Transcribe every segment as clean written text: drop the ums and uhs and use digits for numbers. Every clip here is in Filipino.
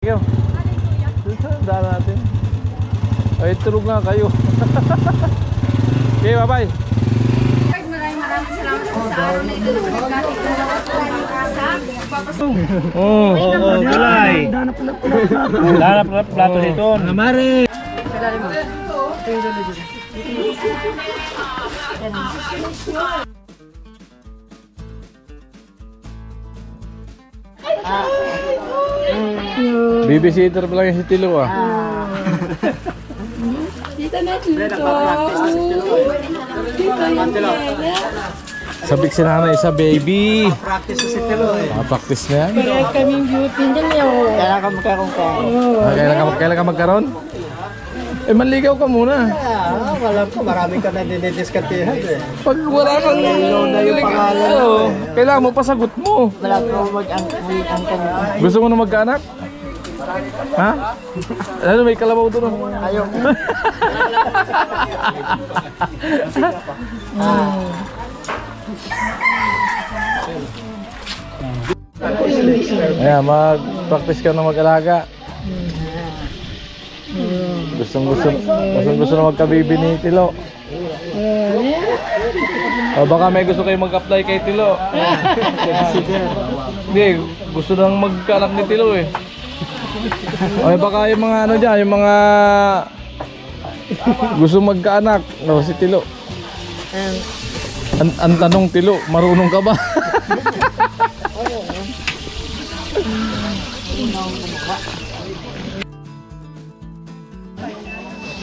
Yo. Dala natin. Ay, tulog nga kayo. Okay, bye-bye. Maraming salamat po sa araw na ito na pinagkakit na lang po ng kasa. Gulay. Danap plato dito. Mare. Sadali mo. Babysitter pa lang yung si Tilo ah. Dito na dito. Sabik si nanay sa baby. Practice si Tilo eh. Practice na yan. Kaya kaming beauty nila. Kailangan ka magkaroon ka. Kailan ka magkaroon? Eh, manligaw ka muna. Wala po. Marami ka na dinidiskantihan eh. Pag wala kang na yung pangalan. kailangan mo pasagot mo. Wala po mag-angkan. Gusto mo na magkaanak? Ha? Ano, may kalabaw doon. Ayaw. Ayan, mag-practice ka na mag-alaga. Gusto na magkabibi ni Tilo. O baka may gusto kayo mag-apply kay Tilo. Hindi, gusto nang magkaanak ni Tilo eh. O baka yung mga ano dyan, yung mga gusto magkaanak. No, si Tilo. Ang tanong, Tilo, marunong ka ba?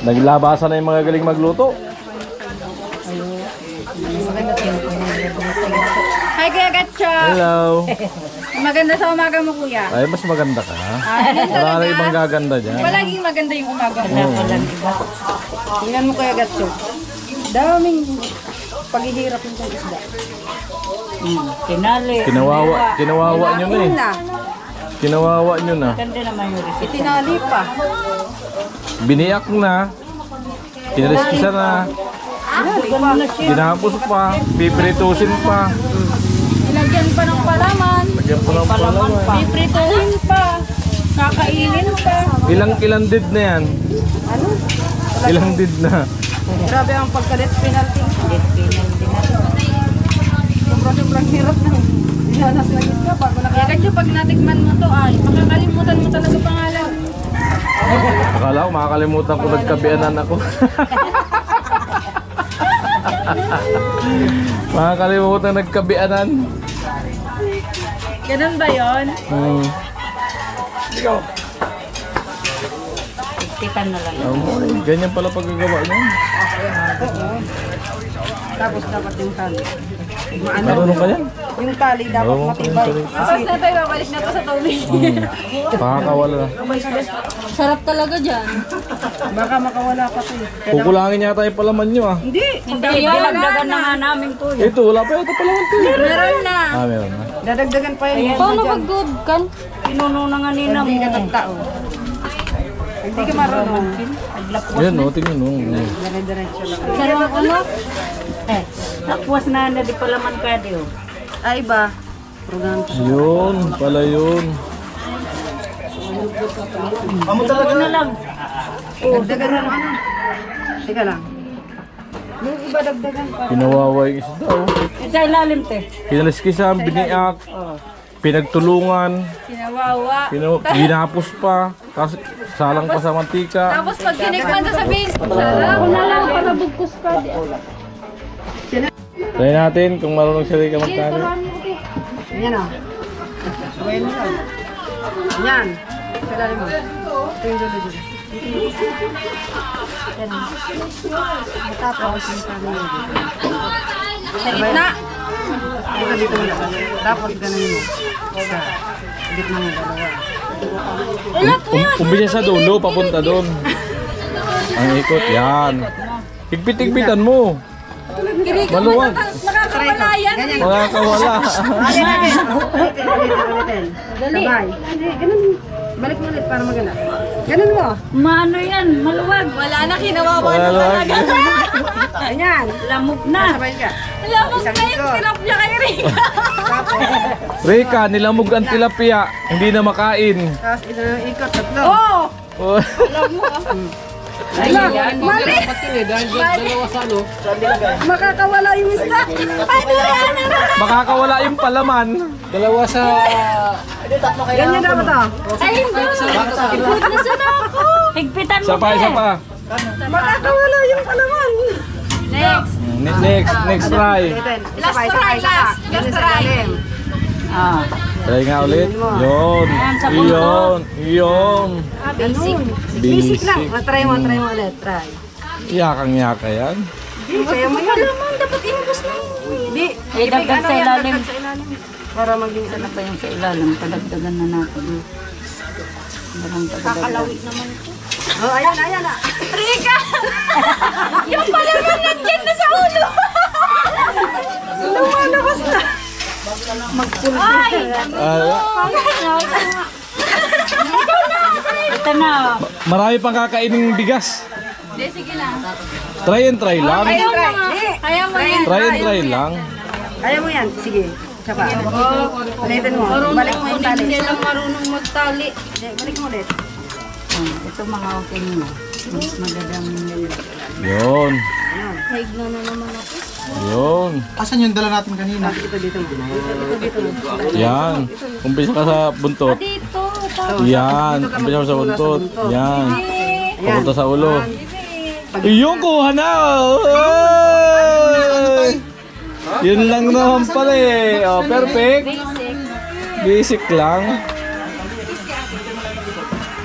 Naglabasa na yung mga galing magluto. Hi, Kuya Gatcho. Hello. Maganda sa umaga mo, Kuya. Ay, mas maganda ka. Wala na ibang gaganda dyan. Palaging maganda yung umaga mo. Tingnan mo, Kuya Gatcho. Daming paghihirap yung isda. Tinali. Kinawawa nyo na eh. Kinawawa nyo na. Ganda naman yung recipe. Itinali pa. Biniyak na. Kinaliskisa na. Ginapos pa. Pipiritusin pa. Ilagyan pa ng palaman. Lagyan pa ng palaman. Piprituhin pa. Kakainin pa. Ilang did na yan? Ano? Ilang did na? Grabe ang pagkalit penalty. Sobrang hirap na. Dinanas na isda bago na. Kaya kasi pag natikman mo to ay makakalimutan mo talaga pangalan. Akala ko makakalimutan ko nagkabianan ako. Makakalimutan nagkabianan. Ganun ba yun? Titan na lang. Ganyan pala paggagawa niya. Tapos dapat yung tali. Marunong ka yan? Yung tali dapat matibay. Tapos na tayo, babalik na to sa tubig. Pakakawala na. Sarap talaga dyan. Baka makawala pa to. Kukulangin yata yung palaman nyo ah. Hindi. Hindi, dinagdagan na nga namin to. Ito, wala pa yata palaman to. Meron na. Meron na. Dadagdagan pa yun. Paano mag-good kan? Pinuno na nga nina mo. Hindi ka nagtao. Hindi ka marunong. Yan o, tingin o. Dire-diretso lang. Sarap ano? Tapos na di palaman ka di oh. Ay ba? Program. Yun, pala yun. Ito na lang. Dagdagan na ano? Teka lang. Yung iba dagdagan pa. Pinawawa yung isda o. Sa ilalim te. Kinaliskisan, biniak, pinagtulungan, Sinawawa. ginapos pa, tapos salang pa sa mantika. Tapos pag tinikman sa sabihin, sarap. Ako na lang para bugkos pa. Try natin kung marunong siya rin ka magkano. Yan o. Sabayin mo lang. Yan. Sadali mo. Ito yung dulo dyan. Tapos yung kami yun. Sa gitna. Dito dito mo lang. Tapos ganun mo. Sa gitna mo dalawa. Umpisa sa dulo, papunta doon. Ang ikot, yan. Higpit-higpitan mo. Maluwag. Nakakawala yan. Makakawala. Ulitin. Sabay. Ganun. Balik mo ulit para maganda. Ganun mo. Maano yan, maluwag. Wala na, kinawawa na talaga. Ganyan. Lamog na. Sabay ka. Lamang Isang kayo, ikot. tilapia kay Rika. Tapos, Rika, nilamog ang tilapia. Hindi na makain. tapos isang ikot, tatlo. Oh! Oh. Alam mo ah. Ayan, mali. Makakawala yung isda. Paano yan? Makakawala yung palaman. Dalawa sa... Ganyan dapat to. Ay, hindi. Good na sana ako. Higpitan mo. Isa pa, isa pa. Makakawala yung palaman. Next. Next try. Last try, last. Last try. Ah. Try nga ulit. Yun. Yun. Yun. Basic. Basic lang. Try mo ulit. Try. Yakang-yaka yan. Hindi, kaya mo yan. Lamang, dapat inubos na yun. Hindi. Ay, dagdag sa ilalim. Dagdag sa ilalim. Para maging Ano pa yung sa ilalim? Padagdagan na natin. Walang padagdagan. Kakalawit naman ito. Oh, ayan, ayan. Rika! Yung palaman nandiyan na sa ulo. Lumalabas na. Ay! Ito na. Marami pang kakainin bigas. Hindi, sige lang. Try and try lang. Ayaw mo try. nga. Hindi. Ayaw mo yan. Try and try lang. Ayaw mo yan. Sige. Tsaka. Ulitin mo. Balik mo yung tali. Hindi lang marunong magtali. Hindi, balik mo ulit. Ito mga okay mo. Mas madadami nila. Yun. Haig na naman ako. Yun. Asan yung dala natin kanina? Ito dito. Ito. Yan. Umpisa ka sa buntot. Dito. Yan. Umpisa ka sa buntot. Yan. Papunta sa ulo. Yung kuha na. Oy! Yun lang naman pala eh. Oh, perfect. Basic. Basic lang.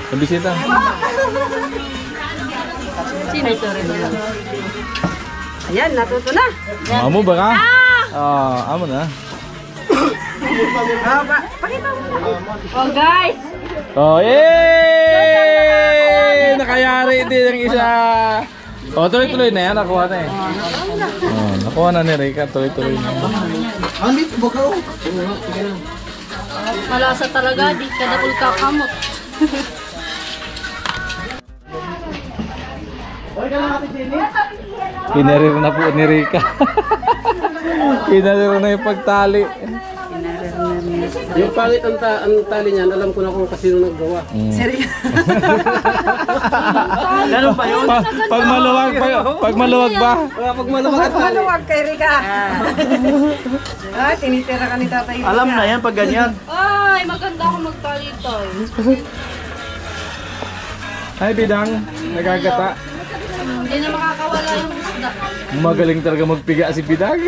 Nabisita. Sino ito rin lang? Ayan, natuto na. Amo ba ka? Amo na. Pakita mo na. Oh guys! Oh, yay! Nakayari din ang isa. Oh, tuloy-tuloy na yan. Nakuha na eh. Oh, nakuha na ni Rika. Tuloy-tuloy na. Ang lit, bukaw. Malasa talaga, di ka na kakamot. Pinarir na po ni Rika. Pinarir na yung pagtali. Yung pangit ang tali niyan, alam ko na kung kasino naggawa. Seryoso. Ganun ba yun? Pag maluwag, pag maluwag ba? Pag malamang at tali. Maluwag kay Rika. Tinitira ka ni Tatay Rika. Alam na yan pag ganyan. Ay, maganda ako magtali ito. Ay, bidang. Nagagata. Hindi na makakawala yung isda. Magaling talaga magpiga si bidang.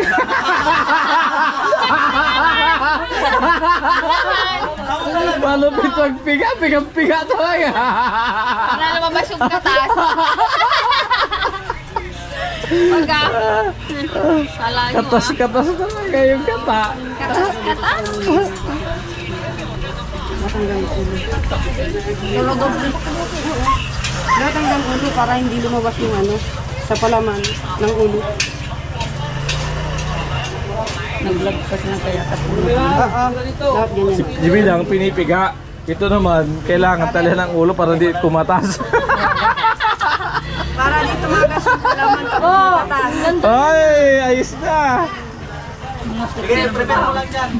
Malupit magpiga. Pigang-piga talaga. Para lumabas yung katas. Pagka. Kala nyo Katas-katas talaga yung kata. Katas. Natanggal ulo para hindi lumabas yung ano sa palaman ng ulo. Naglagpas na kaya sa puno. Dapat ganyan. Si bidang pinipiga. Ito naman, kailangan talihan ng ulo para hindi kumatas. Para dito magas yung palaman sa patas. Ay, ayos na. Sige, prepare mo lang dyan.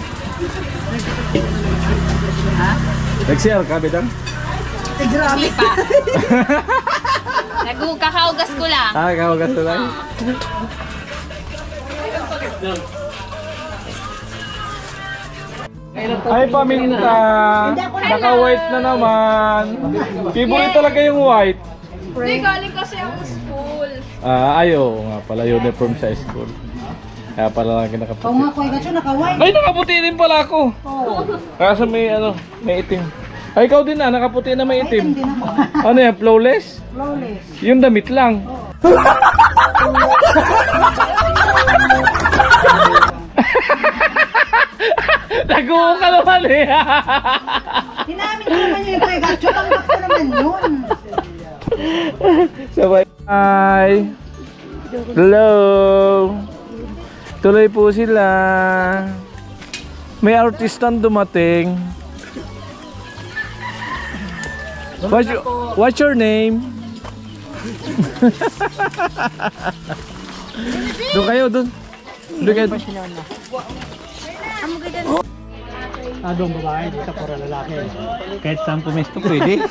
Nag-share ka, bidang? Hindi pa. Kakaugas ko lang. Kawagas na lang. Ay, paminta. Naka-white na naman. Favorite talaga yung white. Hindi, galing kasi ako school. Ayo nga pala, uniform sa school. Kaya pala lang nakaputi. Oo nga, kuya gacho, naka-white. Ay, nakaputi din pala ako. Kaso may may itim. Ay, ikaw din na, nakaputi na may itim. Ano yan, flawless? Flawless. Yung damit lang. Naguho ka naman eh. Sinamin ko naman yung kuya gacho, tanggap ko naman yun. Sabay. Hi. Hello. Tuloy po sila. May artistang dumating. What's your name? Doon kayo, doon. Doon kayo. Doon babae, dito pura lalaki. Kahit saan pumesto pwede.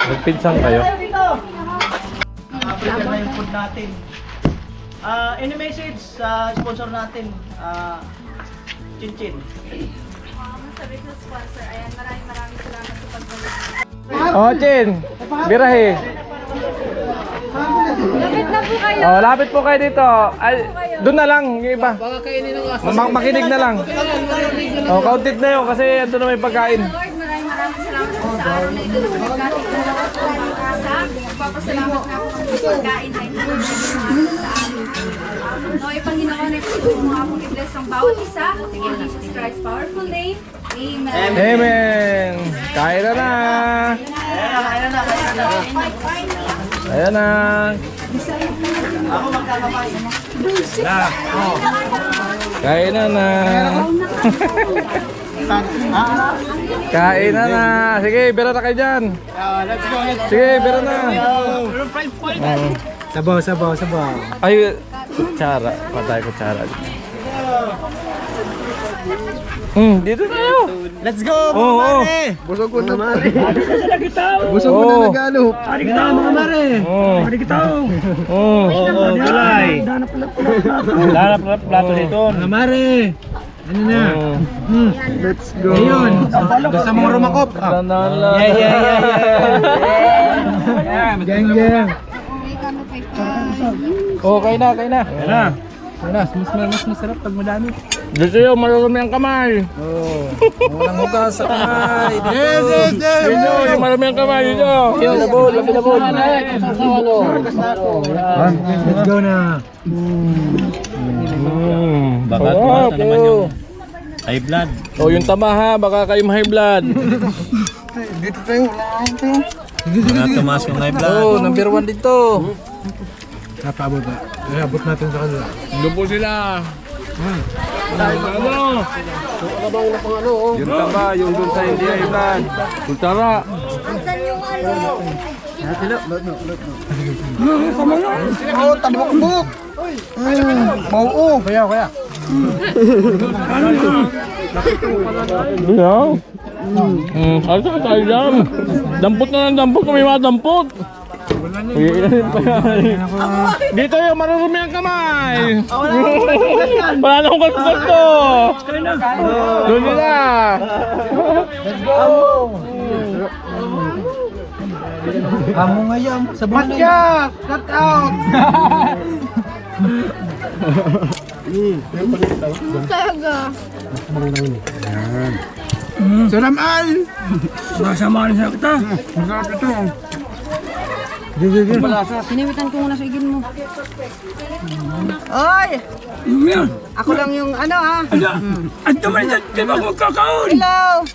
Magpinsang kayo. Prepare na yung food natin. Any message sa sponsor natin? Chin-chin. Sabi ko sponsor, ayan, maraming salamat sa pagbalik. Oh, Chin. Birahe. Lapit na po kayo. Oh, lapit po kayo dito. Ay, doon na lang, yung iba. Makinig na lang. Oh, counted na yun kasi ito na may pagkain. Lord, maraming salamat po sa araw na ito. Nagkakit na lang po ang mga kasa. Nagpapasalamat na po kami sa pagkain na ito. Sa amin. Noy, Panginoon, ay po mo nga pong i-bless ang bawat isa. In Jesus Christ's powerful name. Amen. Amen. Kain na na. Ayan na. Ako magkakapay. Kain na na. Kain na na. Sige, bira na kayo dyan. Let's go. Sige, bira na. Sabaw. Ay, kutsara. Patay kutsara. Dito tayo. Let's go. Oo. Busog ko na mare. Busog ko na nagalo. Ari kita mga mare. Ari kita. Gulay. Danap plato dito. Mga mare. Ano na? Let's go. Ayun. Gusto mong rumakop? Geng. Oh, kain na. Mas masarap pag madami. Dito yung marumi ang kamay. Walang hugas sa kamay. Dito yung marumi ang kamay. Dito. Labol. Let's go na. Baka tumata naman yung high blood. oh, yung tama ha. Baka kayo high blood. Dito tayo. Baka tumaas yung high blood. Oh, number 1 dito. Napabot na. Abot natin sa kanila. Doon po sila. Ano? Yung tama, yung doon sa hindi high blood. Kutsara. Oh, tabok-bok. Mau. Kaya. Ano tayo dyan? Dampot na ng dampot kung may mga dampot. Dito yung marurumi ang kamay. Wala na akong kalpo. Doon nila. Let's go. Amo ngayon. Sa Matya! Cut out! Salamal! Masama na kita. Masarap ito. Piniwitan ko muna sa igin mo. Oy! Ako lang yung ano ah. At naman dyan, di ba ako kakaon? Hello!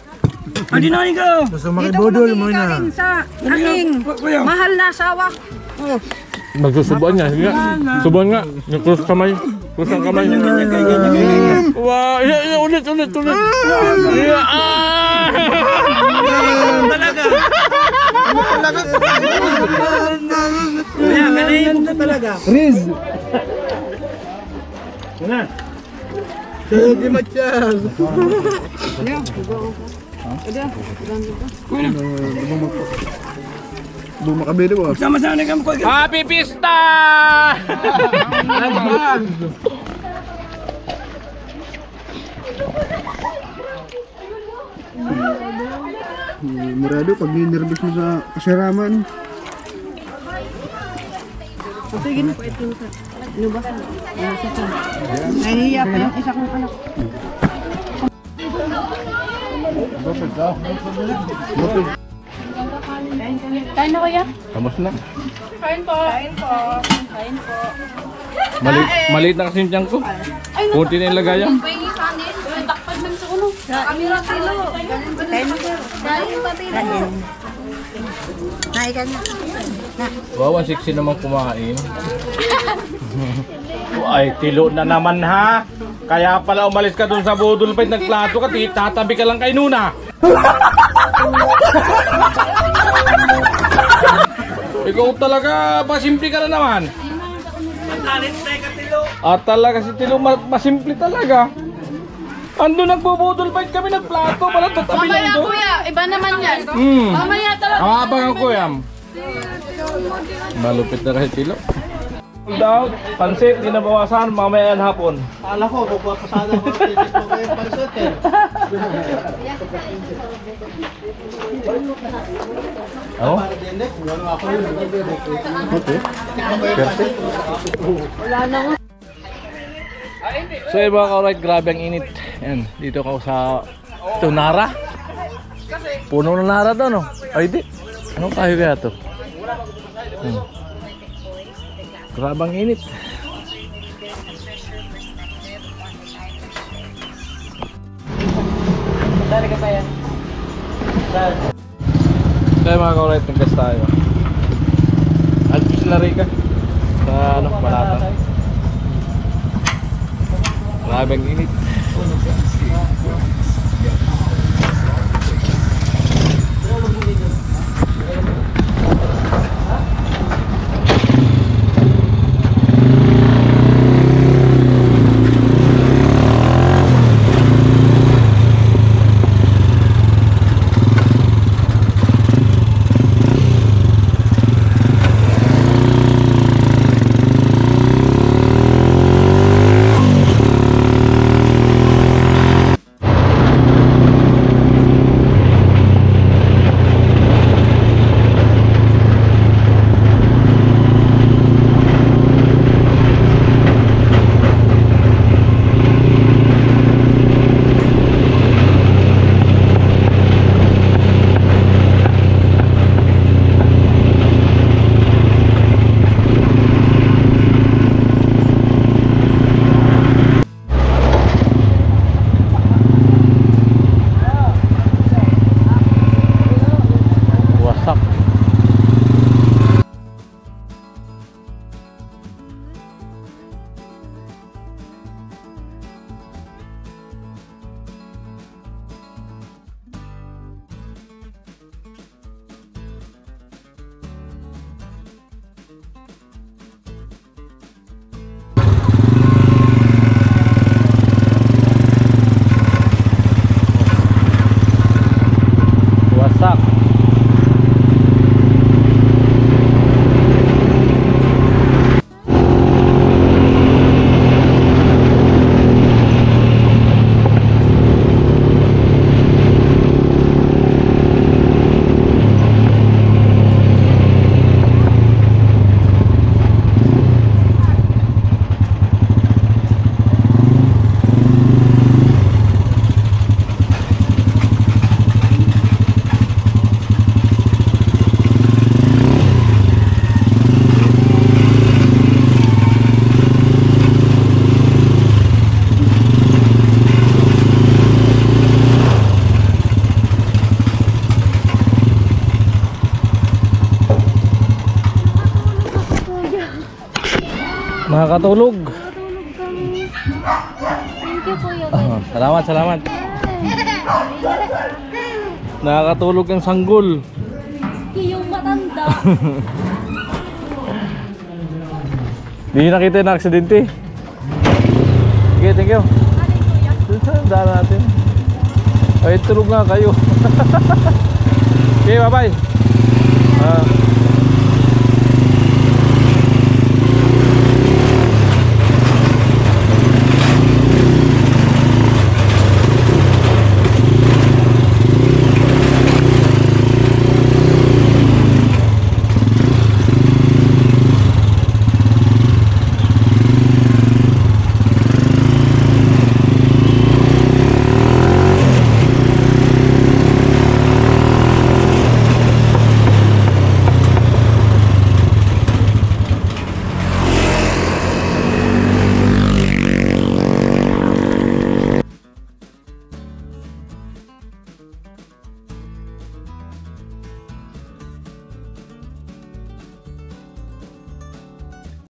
Adi na ikaw. Gusto Dito ko magiging sa aking mahal na asawa. Magsusubuan niya. Sige nga. Subuan nga. Yung cross kamay. Cross ang kamay. Wow. Ulit. Talaga. Kaya ganayin mo talaga. Riz. Yan. Hindi matyas. Bumakabili mo. Sama-sama na kami ko. Happy Pista! Murado pag ninervous mo sa kasiraman. Sige na po ito. Ano ba? Nahihiya pa yung isa kong anak. Kain na kuya? Kamus na. Kain po. Maliit na kasi yung tiyan ko. Kunti na yung lagayan. Pahingi kanin. Takpad man sa ulo. Kami lang kilo. Dahil pati na. Naikan na. Wow, 160 naman kumain. Ay, tilo na naman ha. Kaya pala umalis ka dun sa budol pa nagplato ka, tatabi ka lang kay Nuna. Ikaw talaga, pasimple ka na naman. At talaga si Tilo, masimple talaga. Ando nagbubudol fight kami nagplato, pala tatabi lang Mamaya doon. kuya, iba naman yan. Hmm. Mamaya talaga. Abangan ko yan. Malupit na kasi Tilo. Sold out, pansit, di nabawasan, mamaya yan hapon. Kala ko, pasada ko titis mo kayo pansit eh. Ano? Hindi, wala ako yun. Okay. Perfect. So yun mga ka-alright, grabe ang init. Yan, dito ako sa ito, Nara. Puno na Nara daw, no? Ay, di. Anong kayo kaya to? Grabe ang init. Saan ka pa yan? So yun mga ka-alright, nag-gas tayo. Alpo sila Rika. Sa ano, Balata. Grabe ang init. Wasak. Wasak. Nakakatulog. Thank you, Kuya. Salamat, salamat. Nakakatulog ang sanggol. Yung matanda. Hindi nakita yung aksidente. Okay, thank you. Daan natin. Ay, tulog nga kayo. Okay, bye-bye.